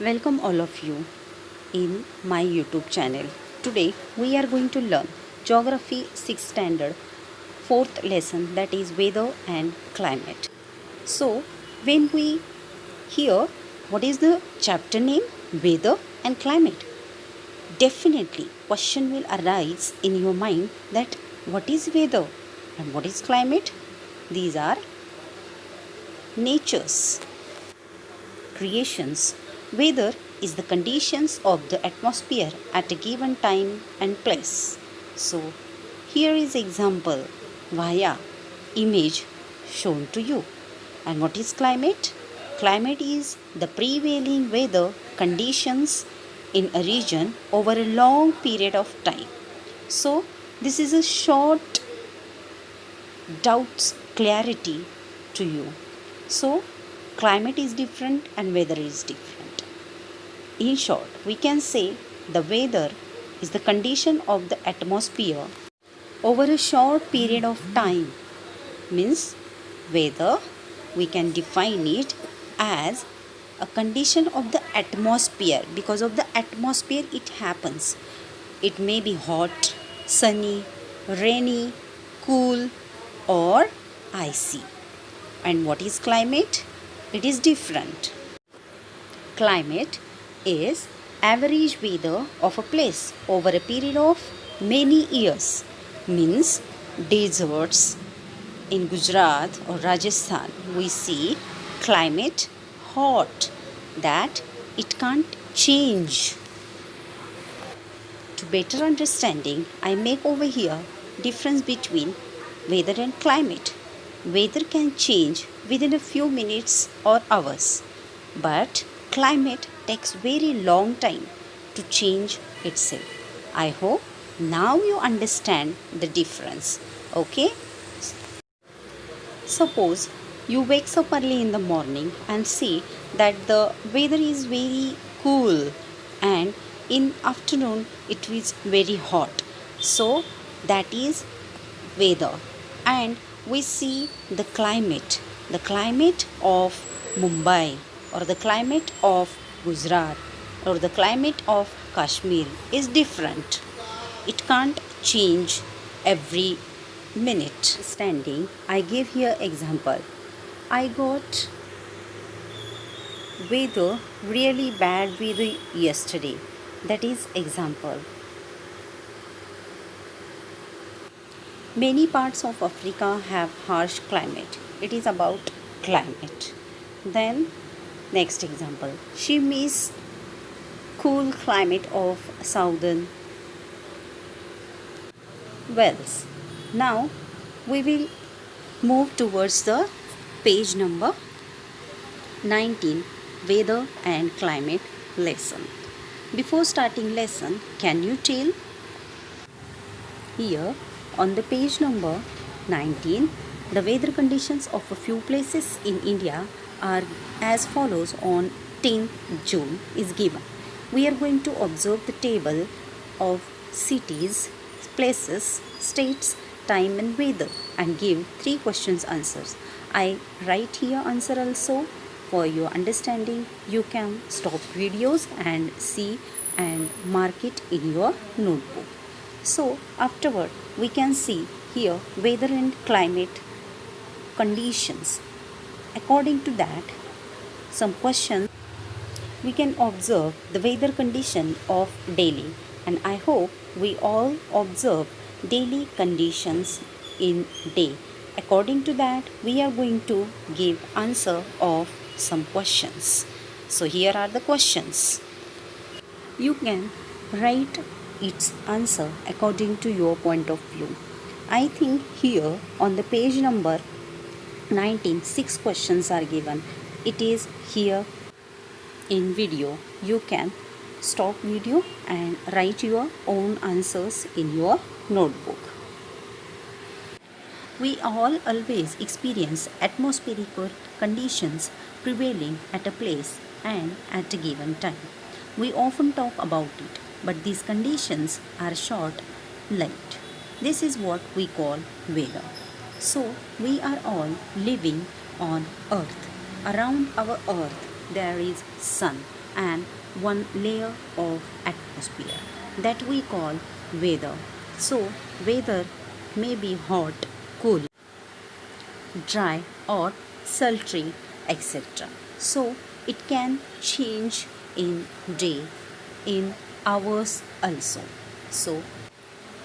Welcome all of you in my YouTube channel. Today we are going to learn Geography 6th Standard 4th lesson, that is Weather and Climate. So when we hear what is the chapter name, Weather and Climate, definitely question will arise in your mind that what is weather and what is climate. These are nature's creations. Weather is the conditions of the atmosphere at a given time and place. So here is example via image shown to you. And what is climate? Climate is the prevailing weather conditions in a region over a long period of time. So this is a short doubts clarity to you. So climate is different and weather is different. In short, we can say the weather is the condition of the atmosphere over a short period of time. Means weather, we can define it as a condition of the atmosphere. Because of the atmosphere it happens. It may be hot, sunny, rainy, cool or icy. And what is climate? It is different. Climate is average weather of a place over a period of many years. Means deserts in Gujarat or Rajasthan, we see climate hot, that it can't change. To better understanding, I make over here difference between weather and climate. Weather can change within a few minutes or hours, but climate takes very long time to change itself. I hope now you understand the difference. Okay? Suppose you wake up early in the morning and see that the weather is very cool and in afternoon it is very hot. So that is weather. And we see the climate of Mumbai or the climate of Gujarat or the climate of Kashmir is different. It can't change every minute. Standing, I give here example. I got weather, really bad weather yesterday. That is example. Many parts of Africa have harsh climate. It is about climate. Then next example. She miss cool climate of southern Wales. Now we will move towards the page number 19, Weather and Climate lesson. Before starting lesson, can you tell? Here on the page number 19, the weather conditions of a few places in India are as follows on 10th June is given. We are going to observe the table of cities, places, states, time and weather and give 3 questions answers. I write here answer also. For your understanding, you can stop videos and see and mark it in your notebook. So afterward we can see here weather and climate conditions. According to that, some questions we can observe the weather condition of Delhi, and I hope we all observe daily conditions in day. According to that, we are going to give answer of some questions. So here are the questions. You can write its answer according to your point of view. I think here on the page number 19, 6 questions are given. It is here in video. You can stop video and write your own answers in your notebook. We all always experience atmospheric conditions prevailing at a place and at a given time. We often talk about it, but these conditions are short-lived. This is what we call weather. So we are all living on earth. Around our earth there is sun. and one layer of atmosphere that we call weather. So, weather may be hot, cool, dry, or sultry, etc. So, it can change in day, in hours also. So,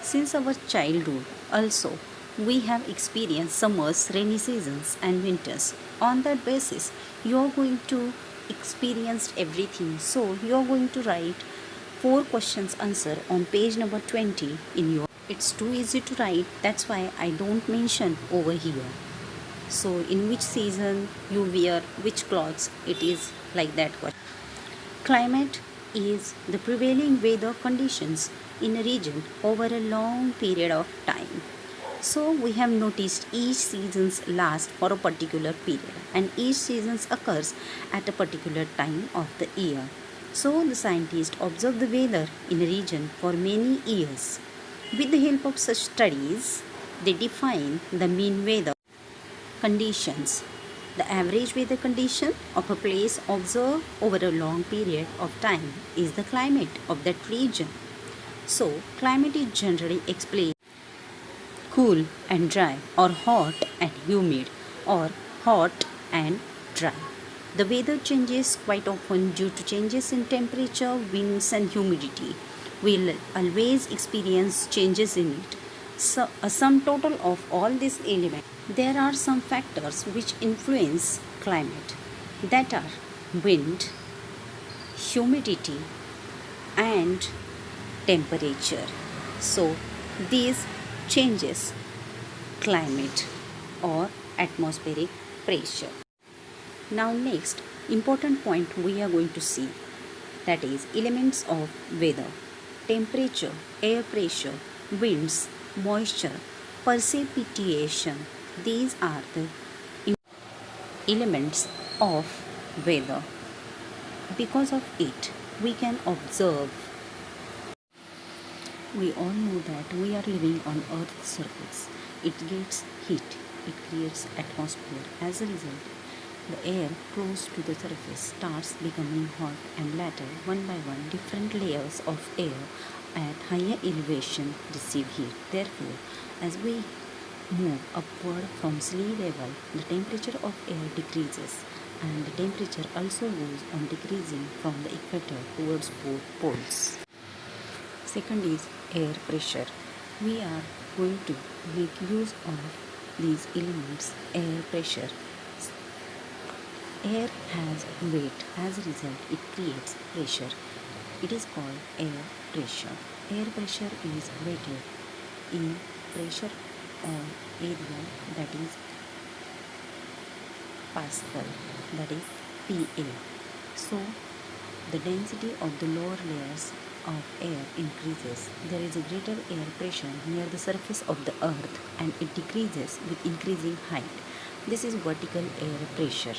since our childhood also, we have experienced summers, rainy seasons, and winters. On that basis, you are going to experience everything. So you are going to write 4 questions answer on page number 20 in your. It's too easy to write. That's why I don't mention over here. So in which season you wear which clothes, it is like that question. Climate is the prevailing weather conditions in a region over a long period of time. So we have noticed each seasons last for a particular period and each season occurs at a particular time of the year. So the scientists observe the weather in a region for many years. With the help of such studies, they define the mean weather conditions. The average weather condition of a place observed over a long period of time is the climate of that region. So, climate is generally explained cool and dry, or hot and humid, or hot and dry. The weather changes quite often due to changes in temperature, winds, and humidity. We'll always experience changes in it. So, a sum total of all these elements. There are some factors which influence climate, that are wind, humidity, and temperature. So, these changes climate or atmospheric pressure. Now next important point we are going to see, that is elements of weather: temperature, air pressure, winds, moisture, precipitation. These are the elements of weather. Because of it, we can observe. We all know that we are living on Earth's surface. It gets heat, it creates atmosphere. As a result, the air close to the surface starts becoming hot, and later, one by one, different layers of air at higher elevation receive heat. Therefore, as we move upward from sea level, the temperature of air decreases, and the temperature also goes on decreasing from the equator towards both poles. Second is air pressure. We are going to make use of these elements. Air pressure. Air has weight. As a result, it creates pressure. It is called air pressure. Air pressure is weighted in pressure on area, that is Pascal, that is PA. So the density of the lower layers of air increases. There is a greater air pressure near the surface of the earth, and it decreases with increasing height. This is vertical air pressure.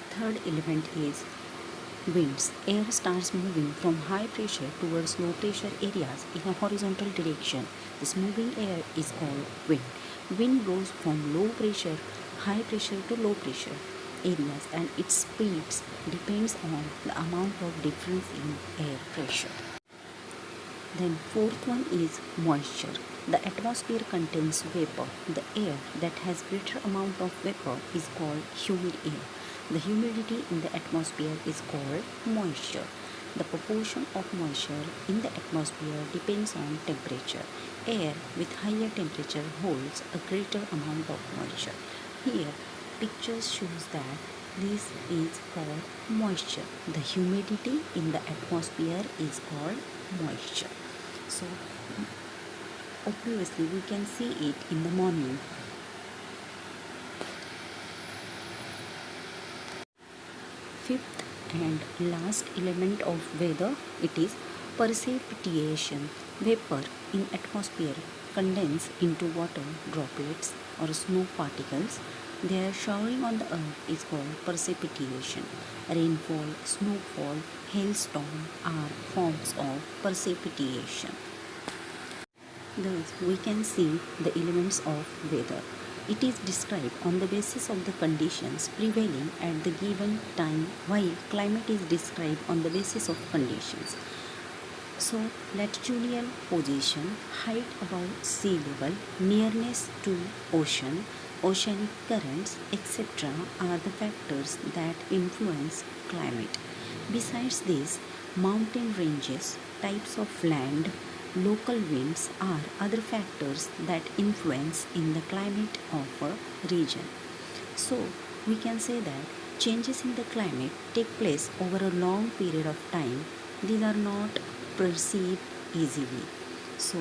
Third element is winds. Air starts moving from high pressure towards low pressure areas in a horizontal direction. This moving air is called wind. Wind blows from low pressure, high pressure to low pressure areas, and its speeds depends on the amount of difference in air pressure. Then fourth one is moisture. The atmosphere contains vapor. The air that has greater amount of vapor is called humid air. The humidity in the atmosphere is called moisture. The proportion of moisture in the atmosphere depends on temperature. Air with higher temperature holds a greater amount of moisture. Here, pictures shows that this is called moisture. The humidity in the atmosphere is called moisture. So, obviously we can see it in the morning. Fifth and last element of weather, it is precipitation. Vapor in atmosphere condense into water droplets or snow particles. Their showering on the earth is called precipitation. Rainfall, snowfall, hailstorm are forms of precipitation. Thus, we can see the elements of weather. It is described on the basis of the conditions prevailing at the given time, while climate is described on the basis of conditions. So, latitudinal position, height above sea level, nearness to ocean, oceanic currents, etc., are the factors that influence climate. Besides this, mountain ranges, types of land, local winds are other factors that influence in the climate of a region. So, we can say that changes in the climate take place over a long period of time. These are not perceived easily. So,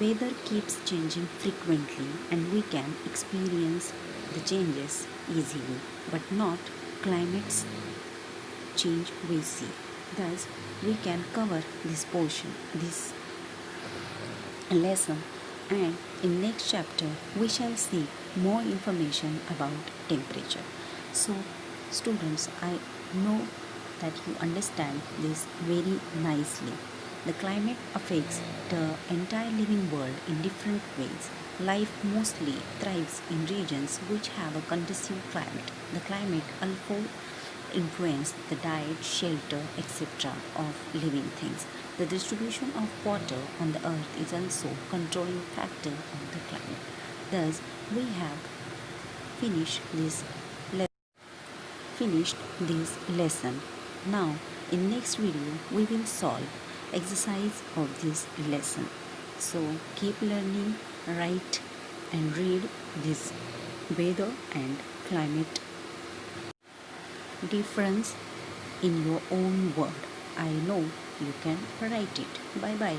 weather keeps changing frequently and we can experience the changes easily, but not climate's change we see. Thus, we can cover this portion, this lesson, and in next chapter we shall see more information about temperature. So students, I know that you understand this very nicely. The climate affects the entire living world in different ways. Life mostly thrives in regions which have a conducive climate. The climate also influence the diet, shelter, etc. of living things. The distribution of water on the earth is also controlling factor of the climate. Thus, we have finished this lesson. Now, in next video, we will solve exercise of this lesson. So, keep learning, write and read this weather and climate difference in your own word. I know you can write it. Bye bye.